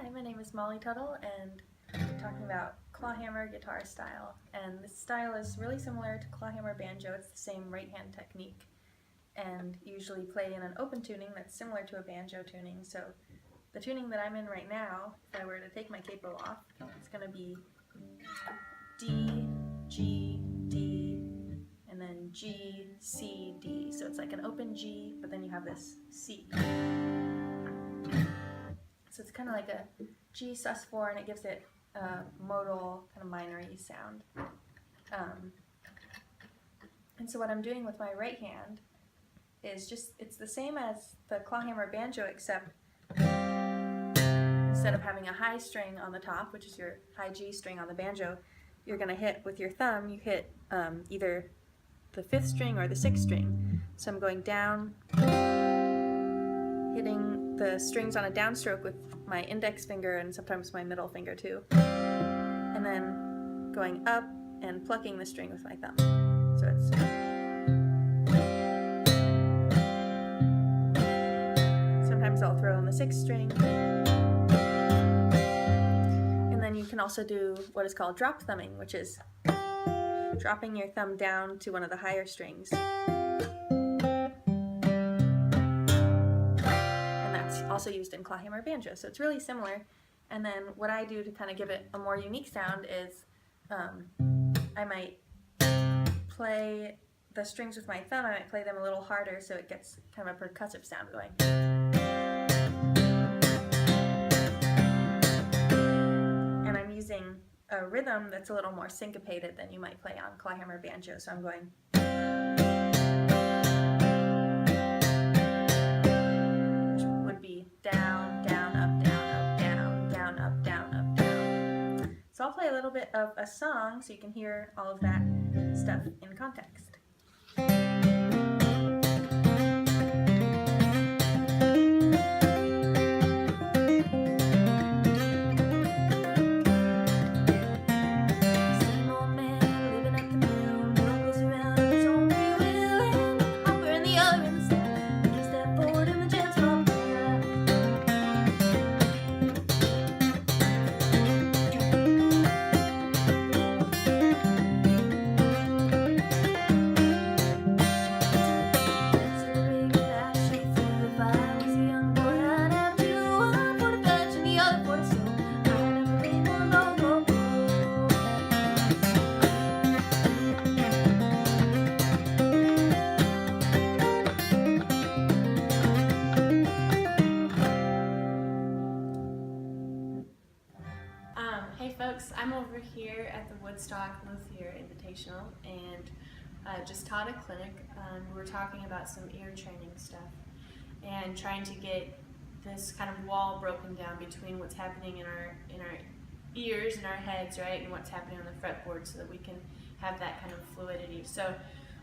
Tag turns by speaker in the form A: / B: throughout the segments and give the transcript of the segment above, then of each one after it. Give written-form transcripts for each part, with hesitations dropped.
A: Hi, my name is Molly Tuttle, and I'm talking about clawhammer guitar style. And this style is really similar to clawhammer banjo. It's the same right hand technique, and usually play in an open tuning that's similar to a banjo tuning. So the tuning that I'm in right now, if I were to take my capo off, it's going to be D, G, D, and then G, C, D. So it's like an open G, but then you have this C. So it's kind of like a G sus4, and it gives it a modal, kind of minor-y sound. And so what I'm doing with my right hand is it's the same as the clawhammer banjo, except instead of having a high string on the top, which is your high G string on the banjo, you're going to hit with your thumb, you hit either the 5th string or the 6th string. So I'm going down, hitting the strings on a downstroke with my index finger and sometimes my middle finger too, and then going up and plucking the string with my thumb. So it's sometimes I'll throw in the 6th string, and then you can also do what is called drop thumbing, which is dropping your thumb down to one of the higher strings. Also used in clawhammer banjo, so it's really similar. And then what I do to kind of give it a more unique sound is I might play the strings with my thumb. I might play them a little harder so it gets kind of a percussive sound going. And I'm using a rhythm that's a little more syncopated than you might play on clawhammer banjo, so I'm going down, down, up, down, up, down, down, up, down, up, down. So I'll play a little bit of a song so you can hear all of that stuff in context.
B: Hey folks, I'm over here at the Woodstock Luthier Invitational, and just taught a clinic. We're talking about some ear training stuff and trying to get this kind of wall broken down between what's happening in our ears and our heads, right, and what's happening on the fretboard, so that we can have that kind of fluidity. So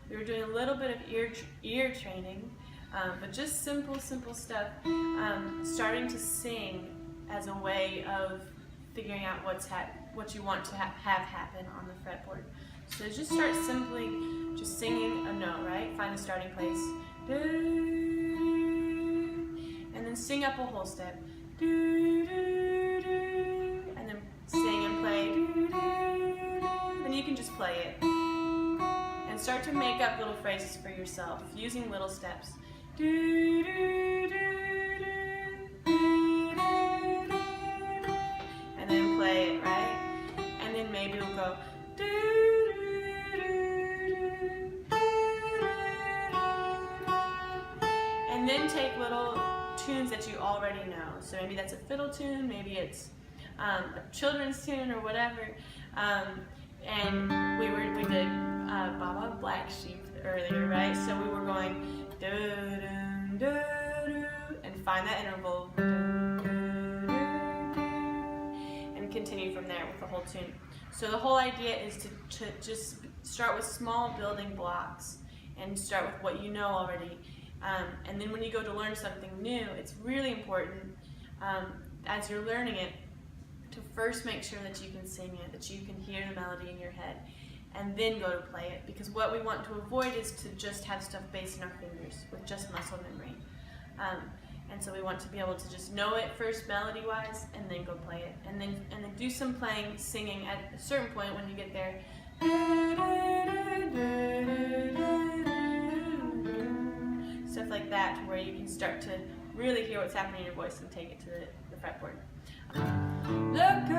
B: we were doing a little bit of ear training, but just simple stuff. Starting to sing as a way of figuring out what you want to have happen on the fretboard. So just start simply just singing a note, right? Find a starting place. And then sing up a whole step. And then sing and play. Then you can just play it. And start to make up little phrases for yourself using little steps. And then play it, right? And then maybe we'll go and then take little tunes that you already know. So maybe that's a fiddle tune, maybe it's a children's tune or whatever. And we did Baba Black Sheep earlier, right? So we were going and find that interval. Continue from there with the whole tune. So the whole idea is to just start with small building blocks and start with what you know already. And then when you go to learn something new, it's really important as you're learning it to first make sure that you can sing it, that you can hear the melody in your head, and then go to play it. Because what we want to avoid is to just have stuff based in our fingers with just muscle memory. And so we want to be able to just know it first melody-wise and then go play it. And then do some playing, singing at a certain point when you get there. Stuff like that, where you can start to really hear what's happening in your voice and take it to the fretboard. Look